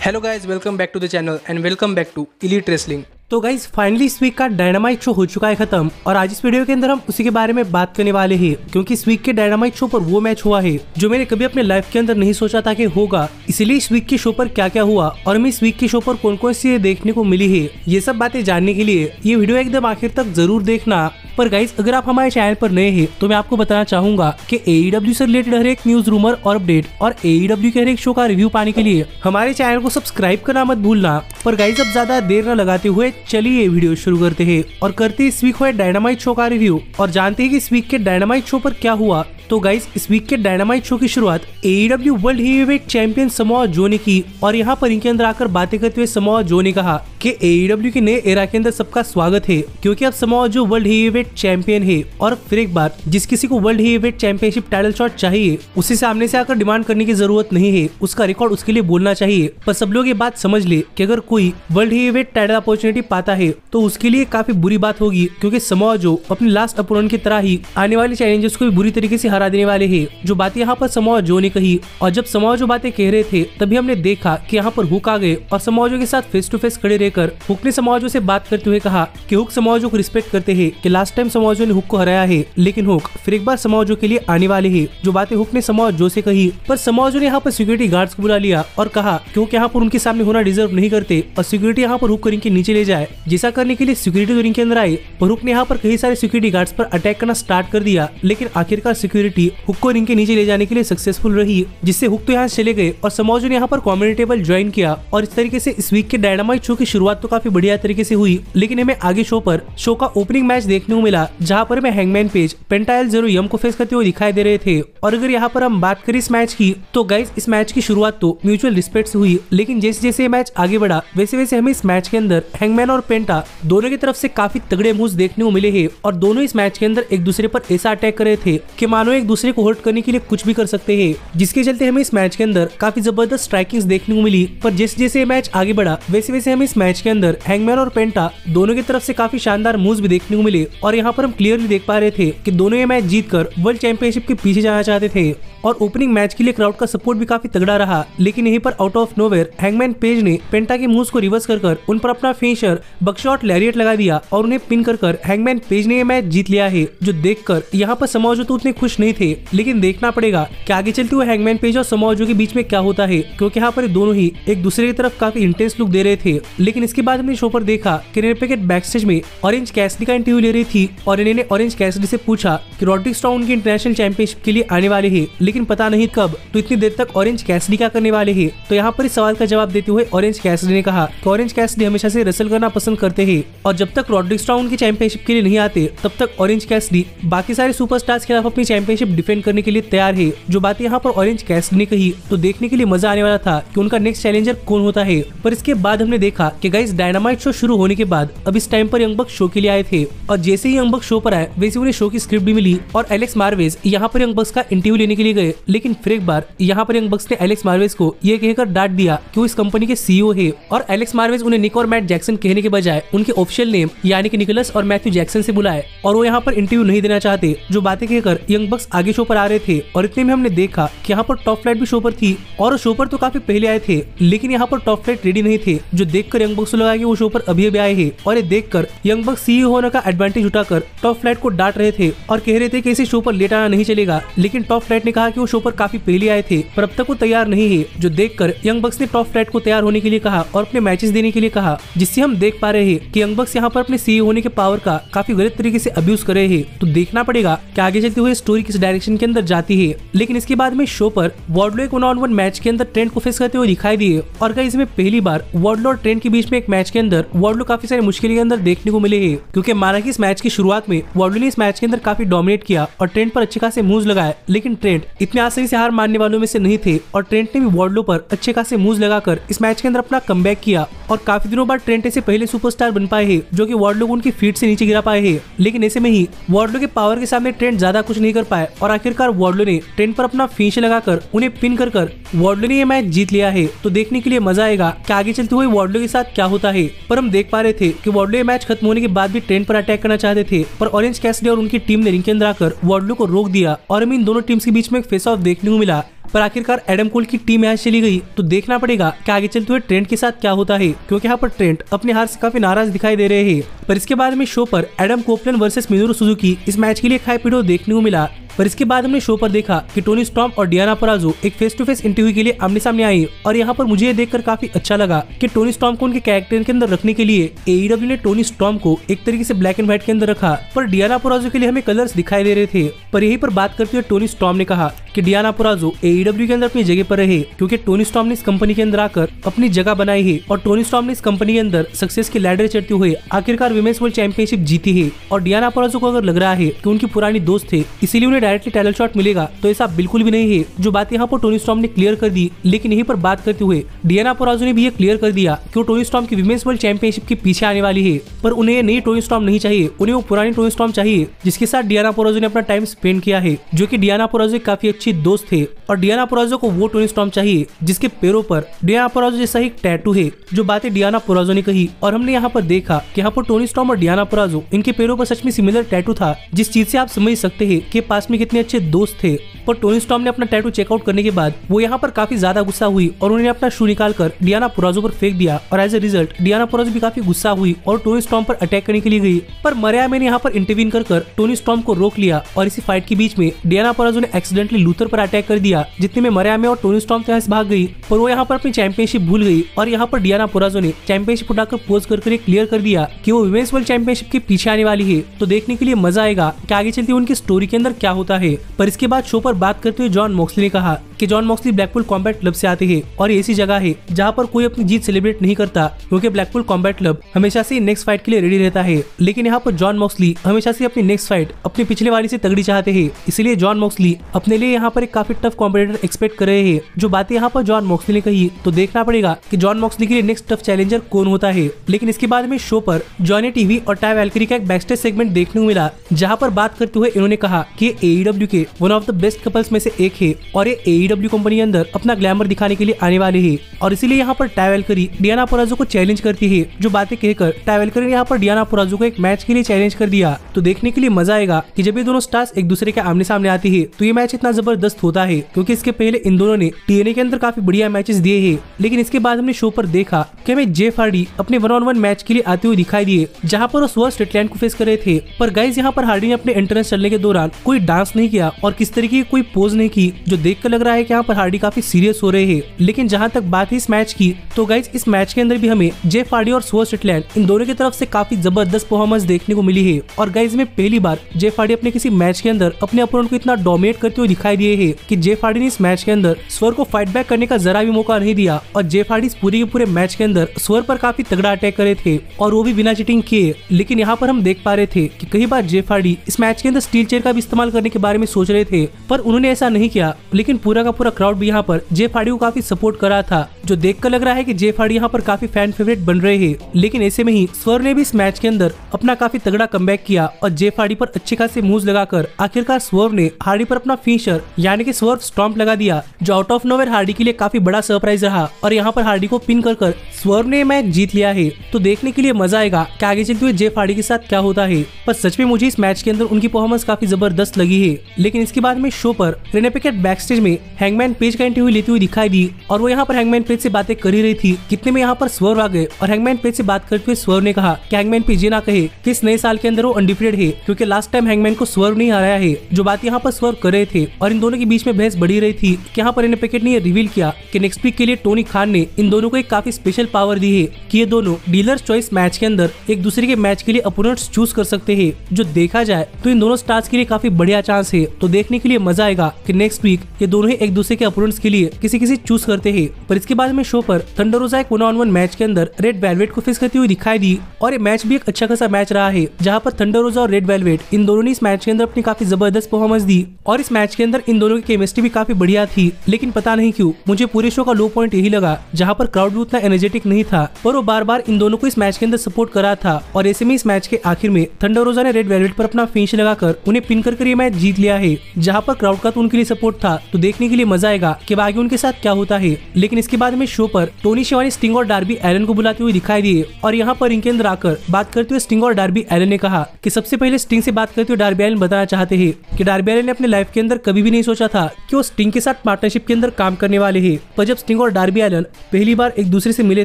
Hello guys, welcome back to the channel and welcome back to Elite Wrestling. तो guys finally इस week का Dynamite show हो चुका है खत्म और आज इस वीडियो के अंदर हम उसी के बारे में बात करने वाले हैं, क्योंकि इस वीक के डायनामाइट शो पर वो मैच हुआ है जो मैंने कभी अपने लाइफ के अंदर नहीं सोचा था कि होगा। इसीलिए इस वीक के शो पर क्या क्या हुआ और हमें इस वीक के शो पर कौन कौन सी देखने को मिली है, ये सब बातें जानने के लिए ये वीडियो एकदम आखिर तक जरूर देखना। पर गाइज अगर आप हमारे चैनल पर नए हैं तो मैं आपको बताना चाहूंगा कि AEW से रिलेटेड हर एक न्यूज, रूमर और अपडेट और AEW के हर एक शो का रिव्यू पाने के लिए हमारे चैनल को सब्सक्राइब करना मत भूलना। पर गाइज अब ज्यादा देर न लगाते हुए चलिए वीडियो शुरू करते हैं और करते इस वीक हुए डायनामाइट शो का रिव्यू और जानते हैं कि इस वीक के डायनामाइट शो पर क्या हुआ। तो गाइज इस वीक के डायनामाइट शो की शुरुआत AEW world heavyweight champion Samoa Joe ने की और यहाँ पर इनके अंदर आकर बातें करते हुए समोआ जो ने कहा कि AEW के नए एरा के अंदर सबका स्वागत है, क्योंकि अब Samoa Joe world heavyweight champion है और फिर एक बार जिस किसी को world heavyweight championship title shot चाहिए उसे सामने से आकर डिमांड करने की जरूरत नहीं है, उसका रिकॉर्ड उसके लिए बोलना चाहिए। पर सब लोग ये बात समझ ले कि अगर कोई वर्ल्ड हेवीवेट टाइटल अपॉर्चुनिटी पाता है तो उसके लिए काफी बुरी बात होगी, क्योंकि समोआ जो अपने लास्ट अपोनेंट की तरह ही आने वाले चैलेंजर्स को भी बुरी तरीके से हरा देने वाले हैं। जो बातें यहाँ पर समोआ जो ने कही और जब समोआ जो बातें कह रहे थे तभी हमने देखा कि यहाँ पर हुक आ गए और समोआ जो के साथ फेस टू फेस खड़े रहकर हुक ने समोआ जो से बात करते हुए कहा कि हुक समोआ जो को रिस्पेक्ट करते हैं कि लास्ट टाइम समोआ जो ने हुक को हराया है, लेकिन हुक फिर एक बार समोआ जो के लिए आने वाले हैं। जो बातें हुक ने समोआ जो से कही, पर समोआ जो ने यहाँ पर सिक्योरिटी गार्ड्स को बुला लिया और कहा कि हुक यहाँ पर उनके सामने होना डिजर्व नहीं करते और सिक्योरिटी यहाँ पर हुक को रिंग के नीचे ले जाए। जैसा करने के लिए सिक्योरिटी तो रिंग के अंदर आए, पर हुक ने यहाँ पर कई सारे सिक्योरिटी गार्ड्स पर अटैक करना स्टार्ट कर दिया, लेकिन आखिरकार सिक्योरिटी हुक को रिंग के नीचे ले जाने के लिए सक्सेसफुल रही, जिससे हुक तो यहाँ से चले गए और समोआ जो ने यहाँ पर कमेंटेबल टेबल ज्वाइन किया। और इस तरीके से इस वीक के डायनामाइट शो की शुरुआत तो काफी बढ़िया तरीके से हुई, लेकिन हमें आगे शो पर शो का ओपनिंग मैच देखने को मिला जहाँ पर हमें हैंगमैन पेज पेंटा एल ज़ेरो यम को फेस करते हुए दिखाई दे रहे थे। और अगर यहाँ पर हम बात करें इस मैच की तो गाइस इस मैच की शुरुआत तो म्यूचुअल रिस्पेक्ट से हुई, लेकिन जैसे जैसे मैच आगे बढ़ा वैसे वैसे हमें इस मैच के अंदर हैंगमैन और पेंटा दोनों की तरफ से काफी तगड़े मूव्स देखने को मिले हैं और दोनों इस मैच के अंदर एक दूसरे पर ऐसा अटैक कर रहे थे कि मानो एक दूसरे को हर्ट करने के लिए कुछ भी कर सकते हैं, जिसके चलते हमें इस मैच के अंदर काफी जबरदस्त स्ट्राइकिंग्स देखने को मिली। पर जैसे जैसे मैच आगे बढ़ा वैसे वैसे हमें इस मैच के अंदर हैंगमैन और पेंटा दोनों की तरफ से काफी शानदार मूव्स भी देखने को मिले और यहाँ पर हम क्लियरली देख पा रहे थे कि दोनों ये मैच जीतकर वर्ल्ड चैंपियनशिप के पीछे जाना चाहते थे और ओपनिंग मैच के लिए क्राउड का सपोर्ट भी काफी तगड़ा रहा। लेकिन यहीं पर out of nowhere hangman page ने पेंटा के मूव्स को रिवर्स कर उन पर अपना फिनिशर बकशॉट लैरिएट लगा दिया और उन्हें पिन कर हैंगमैन पेज ने ये मैच जीत लिया है, जो देखकर यहाँ पर समोआ जो तो उतने खुश नहीं थे। लेकिन देखना पड़ेगा कि आगे चलते हुए हैंगमैन पेज और समोआ जो के बीच में क्या होता है, क्योंकि यहाँ पर दोनों ही एक दूसरे की तरफ काफी इंटेंस लुक दे रहे थे। लेकिन इसके बाद हमने शो पर देखा कि रेड पैकेट बैक स्टेज में ऑरेंज कैसिडी का इंटरव्यू ले रही थी और इन्होंने ऑरेंज कैसिडी से पूछा कि रॉड्रिक स्ट्रॉन्ग की इंटरनेशनल चैंपियनशिप के लिए आने वाले हैं, लेकिन पता नहीं कब, तो इतनी देर तक ऑरेंज कैसिडी क्या करने वाले हैं। तो यहाँ पर इस सवाल का जवाब देते हुए ऑरेंज कैसिडी ने कहा कि ऑरेंज कैसिडी हमेशा से रेसल करना पसंद करते हैं और जब तक रॉड्रिक स्ट्रॉन्ग की चैंपियनशिप के लिए नहीं आते तब तक ऑरेंज कैसिडी बाकी सारे सुपरस्टार्स के खिलाफ अपनी चैंपियनशिप डिफेंड करने के लिए तैयार है। जो बात यहाँ पर ऑरेंज कैसिडी ने कही तो देखने के लिए मजा आने वाला था कि उनका नेक्स्ट चैलेंजर कौन होता है। पर इसके बाद हमने देखा कि गाइस डायनामाइट शो शुरू होने के बाद अब इस टाइम पर यंग बक्स शो के लिए आए थे और जैसे ही यंग बक्स शो पर आए वैसे उन्हें शो की स्क्रिप्ट भी मिली और एलेक्स मार्वेज यहाँ पर यंग बक्स का इंटरव्यू लेने के लिए गए। लेकिन फिर एक बार यहाँ पर यंग बक्स ने एलेक्स मार्वेज को यह कहकर डांट दिया कि वो इस कंपनी के CEO है और एलेक्स मार्वेज उन्हें निक और मैट जैक्सन कहने के बजाय उनके ऑफिशियल नेम यानी कि निकोलस और मैथ्यू जैक्सन से बुलाए और वो यहाँ पर इंटरव्यू नहीं देना चाहते। जो बातें कहकर यंग बक्स आगे शो पर आ रहे थे और इतने में हमने देखा कि यहाँ पर टॉप फ्लाइट भी शो पर थी और शो पर तो काफी पहले आए थे, लेकिन यहाँ पर टॉप फ्लाइट रेडी नहीं थे। जो देखकर यंग बक्स को लगा कि वो शो पर अभी अभी आए हैं और ये देखकर यंग बक्स CEO होने का एडवांटेज उठाकर टॉप फ्लाइट को डांट रहे थे और कह रहे थे कि इसे शो पर लेट आना नहीं चलेगा। लेकिन टॉप फ्लाइट ने कहा कि वो शो पर काफी पहले आए थे पर अब तक वो तैयार नहीं है। जो देखकर यंग बक्स ने टॉप फ्लाइट को तैयार होने के लिए कहा और अपने मैचेस देने के लिए कहा, जिससे हम देख पा रहे हैं कि यंग बक्स यहाँ पर अपने CEO होने के पावर का काफी गलत तरीके से अब्यूज कर रहे हैं। तो देखना पड़ेगा कि आगे चलते हुए स्टोरी किस डायरेक्शन के अंदर जाती है। लेकिन इसके बाद में शो पर वार्डलो एक 1-on-1 मैच के अंदर ट्रेंड को फेस करते हुए दिखाई दिए और गाइस इसमें पहली बार वार्डलो और ट्रेंड के बीच में एक मैच के अंदर वार्डलो काफी सारी मुश्किल के अंदर देखने को मिले हैं, क्योंकि माना कि इस मैच की शुरुआत में वार्डलो ने इस मैच के अंदर काफी डोमिनेट किया और ट्रेंड पर अच्छे खासे मूव्स लगाए। लेकिन ट्रेंड इतने आसानी से हार मानने वालों में से नहीं थे और ट्रेंड ने भी वार्डलो पर अच्छे खासे मूव्स लगाकर इस मैच के अंदर अपना कमबैक किया और काफी दिनों बाद ट्रेंड ऐसे पहले सुपरस्टार बन पाए हैं जो कि वार्डलो को उनकी फीट से नीचे गिरा पाए हैं। लेकिन ऐसे में ही वार्डलो के पावर के सामने ट्रेंड ज्यादा कुछ नहीं कर पाए और आखिरकार वार्डलो ने ट्रेंड पर अपना फिनिश लगाकर उन्हें पिन कर वार्डलो ने ये मैच जीत लिया है। तो देखने के लिए मजा आएगा कि आगे चलते हुए वार्डलो के साथ क्या होता है। पर हम देख पा रहे थे कि वार्डलो ये मैच खत्म होने के बाद भी ट्रेंड पर अटैक करना चाहते थे, पर ऑरेंज कैसिडी और उनकी टीम ने रिंग के अंदर आकर वार्डलो को रोक दिया और हमें इन दोनों टीम्स के बीच में एक फेस ऑफ देखने को मिला। पर आखिरकार एडम कोल की टीम यहाँ चली गई, तो देखना पड़ेगा कि आगे चलते हुए ट्रेंट के साथ क्या होता है, क्योंकि यहाँ पर ट्रेंट अपनी हार से काफी नाराज दिखाई दे रहे हैं। पर इसके बाद में शो पर Adam Copeland versus Minoru Suzuki इस मैच के लिए हाइप वीडियो देखने को मिला। पर इसके बाद हमने शो पर देखा कि टोनी स्टॉर्म और डियाना पुराज़ो एक फेस टू फेस इंटरव्यू के लिए आमने सामने आई, और यहाँ पर मुझे ये देखकर काफी अच्छा लगा कि टोनी स्टॉर्म को उनके कैरेक्टर के अंदर रखने के लिए AEW ने टोनी स्टॉर्म को एक तरीके से ब्लैक एंड व्हाइट के अंदर रखा, पर डियाना पुराज़ो के लिए हमें कलर्स दिखाई दे रहे थे। पर यही पर बात करते हुए टोनी स्टॉर्म ने कहा कि डियाना पुराज़ो AEW के अंदर अपनी जगह पर रहे, क्योंकि टोनी स्टॉर्म ने इस कंपनी के अंदर आकर अपनी जगह बनाई है, और टोनी स्टॉर्म ने इस कंपनी के अंदर सक्सेस के लैडर चढ़ते हुए आखिरकार विमेंस वर्ल्ड चैंपियनशिप जीती है। और डियाना पुराज़ो को अगर लग रहा है कि उनकी पुरानी दोस्त थे इसीलिए उन्हें डायरेक्टली टाइटल शॉट मिलेगा, तो ऐसा बिल्कुल भी नहीं है, जो बात यहाँ पर टोनी स्टॉर्म ने क्लियर कर दी। लेकिन यहीं पर बात करते हुए डियाना पुराज़ो ने भी ये क्लियर कर दिया कि वो टोनी स्टॉर्म की विमेंस वर्ल्ड चैंपियनशिप के पीछे आने वाली है, पर उन्हें ये नई टोनी स्टॉर्म नहीं चाहिए, उन्हें वो पुरानी टोनी स्टॉर्म चाहिए जिसके साथ डियाना पुराज़ो ने अपना टाइम स्पेंड किया है, जो कि डियाना पुराज़ो काफी अच्छी दोस्त थे। और डियाना पुराज़ो को वो टोनी स्टॉर्म चाहिए जिसके पैरों पर डियाना पुराज़ो जैसा एक टैटू है, जो बातें डियाना पुराज़ो ने कही। और हमने यहाँ पर देखा कि यहाँ पर टोनी स्टॉर्म और डियाना पुराज़ो इनके पैरों पर सच में सिमिलर टैटू था, जिस चीज से आप समझ सकते हैं कि पास में कितने अच्छे दोस्त थे। पर टोनी स्टॉर्म ने अपना टैटू चेकआउट करने के बाद वो यहाँ पर काफी ज्यादा गुस्सा हुई और उन्होंने अपना शू निकालकर डियाना पुराज़ो पर फेंक दिया, और एज ए रिजल्ट डियाना पुराज़ो भी काफी गुस्सा हुई और टोनी स्टॉर्म पर अटैक करने के लिए गई। पर मरिया ने यहाँ पर इंटरवीन कर टोनी स्टॉर्म को रोक लिया, और इसी फाइट के बीच में डियाना पुराज़ो ने एक्सीडेंटली लूथर पर अटैक कर दिया, जितने में मरिया और टोनी स्टॉर्म यहाँ से भाग गई। पर वो यहाँ पर अपनी चैंपियनशिप भूल गई, और यहाँ पर डियाना पुराज़ो ने चैंपियनशिप उठाकर पोज कर क्लियर कर दिया कि वो विमेंस वर्ल्ड चैंपियनशिप के पीछे आने वाली है। तो देखने के लिए मजा आएगा कि आगे चलती उनकी स्टोरी के अंदर क्या होता है। पर इसके बाद शो पर बात करते हुए जॉन मॉक्सली ने कहा कि John Moxley Blackpool combat club से आते हैं, और ऐसी जगह है जहाँ पर कोई अपनी जीत सेलिब्रेट नहीं करता, क्योंकि ब्लैकपूल कॉम्बैट क्लब हमेशा से नेक्स्ट फाइट के लिए रेडी रहता है। लेकिन यहाँ पर जॉन मॉक्सली हमेशा से अपनी नेक्स्ट फाइट अपने पिछले वाली से तगड़ी चाहते हैं, इसलिए जॉन मॉक्सली अपने लिए यहाँ पर एक काफी टफ कॉम्पिटिटर एक्सपेक्ट कर रहे हैं। जो बातें यहाँ पर जॉन मॉक्सली ने कही, तो देखना पड़ेगा कि जॉन मॉक्सली के लिए नेक्स्ट टफ चैलेंजर कौन होता है। लेकिन इसके बाद में शो पर जॉनी टीवी और टाई वैल्किरी का एक बैकस्टेज सेगमेंट देखने को मिला, जहाँ पर बात करते हुए इन्होंने कहा कि AEW के one of the best couples में से एक है, और ये AEW कंपनी के अंदर अपना ग्लैमर दिखाने के लिए आने वाले हैं। और इसीलिए यहाँ पर टाई वैल्किरी डियाना पुराज़ो को चैलेंज करती है। जो बातें कहकर टाई वैल्किरी ने यहाँ पर डियाना पुराज़ो को एक मैच के लिए चैलेंज कर दिया। तो देखने के लिए मजा आएगा कि जब ये दोनों स्टार्स एक दूसरे के आमने सामने आती है, तो ये मैच इतना जबरदस्त होता है, क्योंकि इसके पहले इन दोनों ने TNA के अंदर काफी बढ़िया मैचेस दिए हैं। लेकिन इसके बाद हमने शो पर देखा कि हमें जेफ हार्डी अपने 1-on-1 मैच के लिए आते हुए दिखाई दिए, जहाँ पर वो स्वर्स स्ट्रिकलैंड को फेस कर रहे थे। पर गाइस यहाँ पर हार्डी ने अपने एंट्रेंस चलने के दौरान कोई डांस नहीं किया और किस तरीके की कोई पोज नहीं की, जो देखकर लग रहा है कि यहाँ पर हार्डी काफी सीरियस हो रहे हैं। लेकिन जहाँ तक बात है इस मैच की, तो गाइस इस मैच के अंदर भी हमें जेफ हार्डी और स्वर्स स्ट्रिकलैंड इन दोनों की तरफ से काफी जबरदस्त परफॉर्मेंस देखने को मिली है। और गाइस में पहली बार जेफ हार्डी अपने किसी मैच के अंदर अपने अपोनेंट को इतना डोमिनेट करते हुए दिखाई दिए है कि जेफ हार्डी ने इस मैच के अंदर स्वर को फाइट बैक करने का जरा भी मौका नहीं दिया, और जेफ हार्डी पूरे के पूरे मैच के अंदर स्वर पर काफी तगड़ा अटैक करे थे, और वो भी बिना चीटिंग किए। लेकिन यहाँ पर हम देख पा रहे थे कि कई बार जेफ हार्डी इस मैच के अंदर स्टील चेयर का भी इस्तेमाल करने के बारे में सोच रहे थे, पर उन्होंने ऐसा नहीं किया। लेकिन पूरा का पूरा क्राउड भी यहाँ पर जेफ हार्डी को काफी सपोर्ट कर रहा था, जो देखकर लग रहा है कि जेफ हार्डी यहाँ पर काफी फैन फेवरेट बन रहे हैं। लेकिन ऐसे में ही स्वर ने भी इस मैच के अंदर अपना काफी तगड़ा कमबैक किया, और जेफ हार्डी पर अच्छे खासे मूव्स लगाकर आखिरकार स्वर्व ने हार्डी पर अपना फिनिशर यानी कि स्वर्व स्टॉम्प लगा दिया, जो आउट ऑफ नोवेयर हार्डी के लिए काफी बड़ा सरप्राइज रहा। और यहाँ पर हार्डी को पिन कर स्वर्व ने मैच जीत लिया है। तो देखने के लिए मजा आएगा कि आगे चलते हुए जेफ हार्डी के साथ क्या होता है। पर सच में मुझे इस मैच के अंदर उनकी परफॉर्मेंस काफी जबरदस्त लगी है। लेकिन इसके बाद में शो पर रेने पिकेट बैकस्टेज में हैंगमैन पेज का इंटरव्यू लेती हुई दिखाई दी, और वो यहाँ पर हैंगमैन पेज से बातें कर ही रही थी। कितने में यहाँ पर स्वर्व आ गए, और हैंगमैन पेज से बात करते हुए स्वर्व ने कहा कि हैंगमैन पेज ये ना कहे कि इस नए साल के अंदर वो अनडिफिटेड है, क्योंकि लास्ट टाइम हैंगमैन को स्वर्व नहीं हराया है। जो बात यहाँ पर स्वर्व कर रहे थे, और इन दोनों के बीच में बहस बढ़ी रही थी कि यहाँ पर रेने पिकेट ने रिवील किया कि नेक्स्ट वीक के लिए टोनी खान ने इन दोनों को एक काफी स्पेशल पावर दी है कि ये दोनों डीलर्स चॉइस मैच के अंदर एक दूसरे के मैच के लिए अपोनेंट्स चूज कर सकते हैं। जो देखा जाए तो इन दोनों स्टार्स के लिए काफी बढ़िया चांस है। तो देखने के लिए मजा आएगा कि नेक्स्ट वीक ये दोनों ही एक दूसरे के अपोनेंट्स के लिए किसी किसी चूज करते हैं। पर इसके बाद में शो पर थंडर रोजा एक 1-on-1 मैच के अंदर रेड वेलवेट को फेस करती हुई दिखाई दी, और ये मैच भी एक अच्छा खासा मैच रहा है, जहाँ पर थंडर रोजा और रेड वेलवेट इन दोनों ने इस मैच के अंदर अपनी काफी जबरदस्त परफॉर्मेंस दी, और इस मैच के अंदर इन दोनों की केमिस्ट्री भी काफी बढ़िया थी। लेकिन पता नहीं क्यों मुझे पूरे शो का लो पॉइंट यही लगा, जहाँ पर क्राउड भी उतना एनर्जेटिक नहीं था, पर वो बार बार इन दोनों को इस मैच के अंदर सपोर्ट कर रहा था। और ऐसे में इस मैच के आखिर में थंडर रोजा ने रेड वेलवेट पर अपना फिनिश लगाकर उन्हें पिन कर ये मैच जीत लिया है, जहाँ पर क्राउड का तो उनके लिए सपोर्ट था। तो देखने के लिए मजा आएगा कि आगे उनके साथ क्या होता है। लेकिन इसके बाद में शो पर टोनी शिवानी स्टिंग और डार्बी एलन को बुलाते हुए दिखाई दिए, और यहाँ पर इनके अंदर आकर बात करते हुए स्टिंग और डार्बी एलन ने कहा कि सबसे पहले स्टिंग से बात करते हुए डार्बी एलन बताना चाहते हैं कि डार्बी एलन ने अपने लाइफ के अंदर कभी भी नहीं नहीं सोचा था कि वो स्टिंग के साथ पार्टनरशिप के अंदर काम करने वाले हैं। पर जब स्टिंग और डार्बी एलन पहली बार एक दूसरे से मिले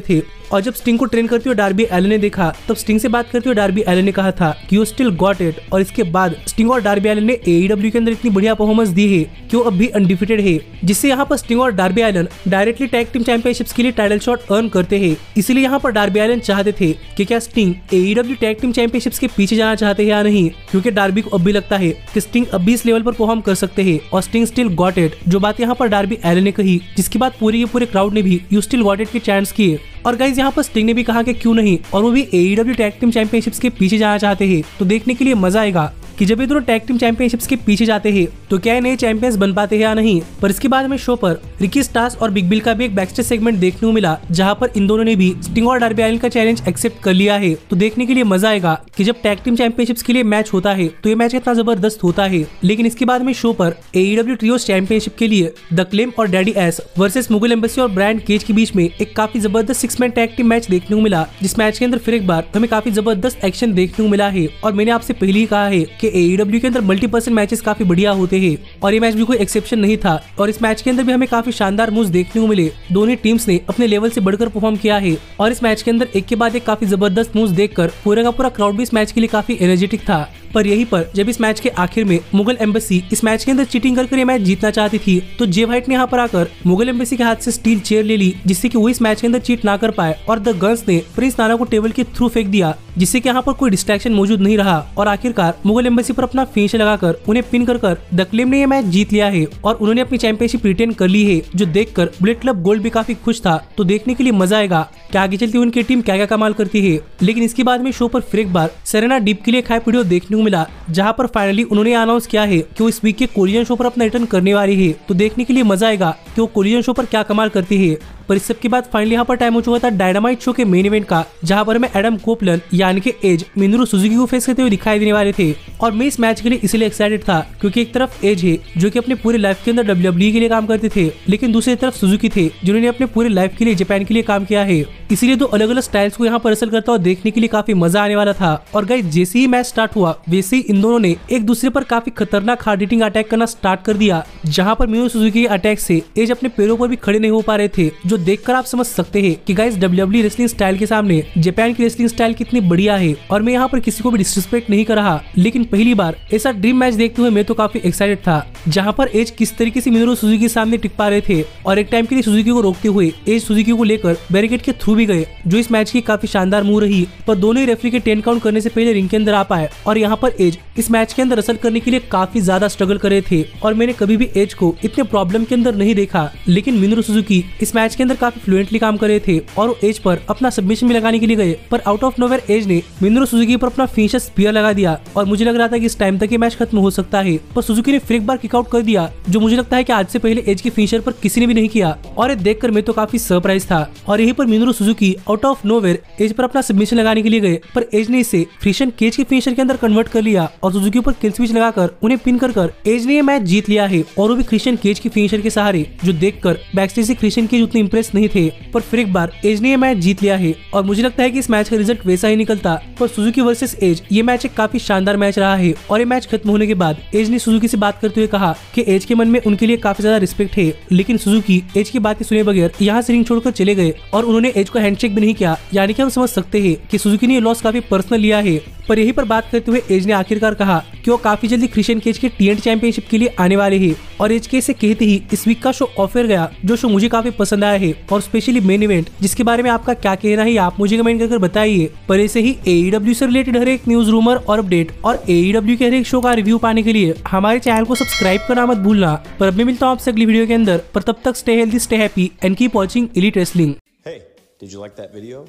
थे और जब स्टिंग को ट्रेन करते हुए डार्बी एलन ने देखा, तब स्टिंग से बात करते हुए डार्बी एलन ने कहा था कि वो स्टिल गॉट इट। और इसके बाद स्टिंग और डार्बी एलन ने AEW के अंदर इतनी बढ़िया परफॉर्मेंस दी है कि वो अब भी अनडिफिटेड है, जिससे यहाँ पर स्टिंग और Darby Allin directly tag team championships के लिए टाइटल शॉट अर्न करते हैं। इसीलिए यहाँ पर डार्बी एलन चाहते थे कि क्या sting AEW tag team championships के पीछे जाना चाहते हैं या नहीं, क्योंकि डार्बी को अब भी लगता है कि स्टिंग अब भी इस लेवल पर परफॉर्म कर सकते हैं और स्टिंग स्टिल गॉट इट। जो बात यहाँ पर डार्बी एलन ने कही, जिसकी बात पूरे के पूरे क्राउड ने भी यू स्टिल गॉट इट के चैंट्स किए। और गाइज यहाँ पर स्टिंग ने भी कहा कि क्यों नहीं, और वो भी AEW टैग टीम चैंपियनशिप्स के पीछे जाना चाहते हैं। तो देखने के लिए मजा आएगा कि जब ये दोनों टैग टीम चैंपियनशिप्स के पीछे जाते हैं तो क्या नए चैंपियंस बन पाते हैं या नहीं। पर इसके बाद में शो पर रिकी स्टार्स और बिग बिल का भी एक बैकस्टेज सेगमेंट देखने को मिला, जहां पर इन दोनों ने भी स्टिंग और डार्बी एलन का चैलेंज एक्सेप्ट कर लिया है। तो देखने के लिए मजा आएगा कि जब टैग टीम चैंपियनशिप्स के लिए मैच होता है तो ये मैच कितना जबरदस्त होता है। लेकिन इसके बाद में शो पर AEW ट्रियोस चैंपियनशिप के लिए द क्लेम और daddy S versus Mughal embassy और ब्रायन केज के बीच में एक काफी जबरदस्त 6 मैन टैग टीम मैच देखने को मिला, जिस मैच के अंदर फिर एक बार हमें काफी जबरदस्त एक्शन देखने को मिला है। और मैंने आपसे पहले ही कहा है कि AEW के अंदर मल्टीपर्सन मैचेस काफी बढ़िया होते हैं और ये मैच भी कोई एक्सेप्शन नहीं था। और इस मैच के अंदर भी हमें काफी शानदार मूव्स देखने को मिले। दोनों टीम्स ने अपने लेवल से बढ़कर परफॉर्म किया है और इस मैच के अंदर एक के बाद एक काफी जबरदस्त मूव्स देखकर पूरा का पूरा क्राउड भी इस मैच के लिए काफी एनर्जेटिक था। पर यहीं पर जब इस मैच के आखिर में मुगल एम्बेसी इस मैच के अंदर चीटिंग कर ये मैच जीतना चाहती थी, तो जे व्हाइट ने यहाँ पर आकर मुगल एम्बेसी के हाथ से स्टील चेयर ले ली, जिससे कि वो इस मैच के अंदर चीट ना कर पाए। और द गन्स ने प्रिंस नाना को टेबल के थ्रू फेंक दिया, जिससे कि यहाँ पर कोई डिस्ट्रैक्शन मौजूद नहीं रहा। और आखिरकार मुगल एम्बेसी पर अपना फिनिशर लगाकर उन्हें पिन कर द क्लेम ने ये मैच जीत लिया है और उन्होंने अपनी चैंपियनशिप रिटेन कर ली है, जो देखकर बुलेट क्लब गोल्ड भी काफी खुश था। तो देखने के लिए मजा आएगा कि आगे चलती उनकी टीम क्या क्या कमाल करती है। लेकिन इसके बाद में शो पर फिर एक बार सेरेना डीप के लिए एक हाइप वीडियो देखने को मिला, जहाँ पर फाइनली उन्होंने अनाउंस किया है कि वो इस वीक के कोलिजन शो पर अपना रिटर्न करने वाली है। तो देखने के लिए मजा आएगा कि वो कोलिजन शो पर क्या कमाल करती है। पर इस सब के बाद फाइनली यहाँ पर टाइम हो चुका था डायनामाइट शो के मेन इवेंट का, जहाँ पर हमें एडम कोपलन यानी कि एज मिनोरू सुजुकी को फेस करते हुए दिखाई देने वाले थे। और मैं इस मैच के लिए इसलिए एक्साइटेड था क्योंकि एक तरफ एज है जो कि अपने पूरे लाइफ के अंदर WWE के लिए काम करते थे, लेकिन दूसरी तरफ सुजुकी थे जिन्होंने अपने पूरे लाइफ के लिए जापान के लिए काम किया है। इसीलिए दो अलग अलग स्टाइल्स को यहाँ पर असल करता हुआ देखने के लिए काफी मजा आने वाला था। और गाइस जैसे ही मैच स्टार्ट हुआ वैसे ही इन दोनों ने एक दूसरे पर काफी खतरनाक हार्ड हिटिंग अटैक करना स्टार्ट कर दिया, जहाँ पर मिनोरू सुजुकी के अटैक से एज अपने पैरों पर भी खड़े नहीं हो पा रहे थे, जो देखकर आप समझ सकते हैं कि गाइस WWE रेसलिंग स्टाइल के सामने जापान की रेसलिंग स्टाइल कितनी बढ़िया है। और मैं यहाँ पर किसी को भी डिसरिस्पेक्ट नहीं कर रहा, लेकिन पहली बार ऐसा ड्रीम मैच देखते हुए मैं तो काफी एक्साइटेड था, जहाँ पर एज किस तरीके से मिनोरू सुजुकी के सामने टिक पा रहे थे और एक टाइम के लिए सुजुकी को रोकते हुए एज सुजुकी को लेकर बैरिकेड के थ्रू भी गए, जो इस मैच की काफी शानदार मूव रही। पर दोनों ही रेफरी के 10 काउंट करने से पहले रिंग के अंदर आ पाए और यहाँ पर एज इस मैच के अंदर असल करने के लिए काफी ज्यादा स्ट्रगल कर रहे थे और मैंने कभी भी एज को इतने प्रॉब्लम के अंदर नहीं देखा। लेकिन मिनोरू सुजुकी इस मैच के अंदर काफी फ्लुएंटली काम कर रहे थे और वो एज पर अपना सबमिशन भी लगाने के लिए गए, पर आउट ऑफ नोवेयर एज ने मिनोरू सुजुकी पर अपना फिनिशर स्पीयर लगा दिया और मुझे लग रहा था कि इस टाइम तक ये मैच खत्म हो सकता है। पर सुजुकी ने फिर एक बार किक आउट कर दिया, जो मुझे लगता है कि आज से पहले एज के फिनिशर पर किसी ने भी नहीं किया और ये देखकर मैं तो काफी सरप्राइज था। और यहीं पर Minoru Suzuki out of nowhere Edge पर अपना सबमिशन लगाने के लिए गए, पर एज ने इसे क्रिश्चियन केज के फिनिशर के अंदर कन्वर्ट कर लिया और सुजुकी पर किल स्विच लगाकर उन्हें पिन कर एज ने ये मैच जीत लिया है, और वो भी क्रिश्चियन केज के फिनिशर के सहारे, जो देखकर बैकस्टेज से क्रिश्चियन केज उतने इंप्रेस नहीं थे। पर फिर एक बार एज ने ये मैच जीत लिया है और मुझे लगता है कि इस मैच का रिजल्ट वैसा ही निकलता। पर सुजुकी वर्सेस एज ये मैच एक काफी शानदार मैच रहा है और ये मैच खत्म होने के बाद एज ने सुजुकी से बात करते हुए कहा कि एज के मन में उनके लिए काफी ज्यादा रिस्पेक्ट है, लेकिन सुजुकी एज की बातें सुने बगैर यहाँ से रिंग छोड़कर चले गए और उन्होंने एज को हैंडशेक भी नहीं किया। यानी कि हम समझ सकते हैं कि सुजुकी ने ये लॉस काफी पर्सनल लिया है। पर यहीं पर बात करते हुए एज ने आखिरकार कहा कि वो काफी जल्दी क्रिश्चियन केज के TNT चैंपियनशिप के लिए आने वाले हैं और एज के से कहते ही इस वीक का शो ऑफर गया, जो शो मुझे काफी पसंद आया है और स्पेशली मेन इवेंट, जिसके बारे में आपका क्या कहना है आप मुझे कमेंट करके बताइए। पर ऐसे ही AEW से रिलेटेड हर एक न्यूज, रूमर और अपडेट और AEW के हर एक शो का रिव्यू पाने के लिए हमारे चैनल को सब्सक्राइब करना मत भूलना। पर अब मैं मिलता हूँ आपसे अगली वीडियो के अंदर, पर तब तक stay healthy, stay happy and keep watching elite wrestling. Hey, did you like that video?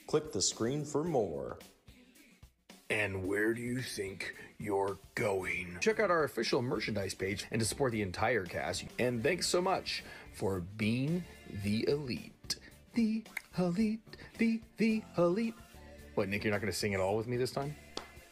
Click the screen for more. And where do you think you're going? Check out our official merchandise page and to support the entire cast. And thanks so much for being the elite. The elite, the elite. What, Nick, you're not going to sing it all with me this time?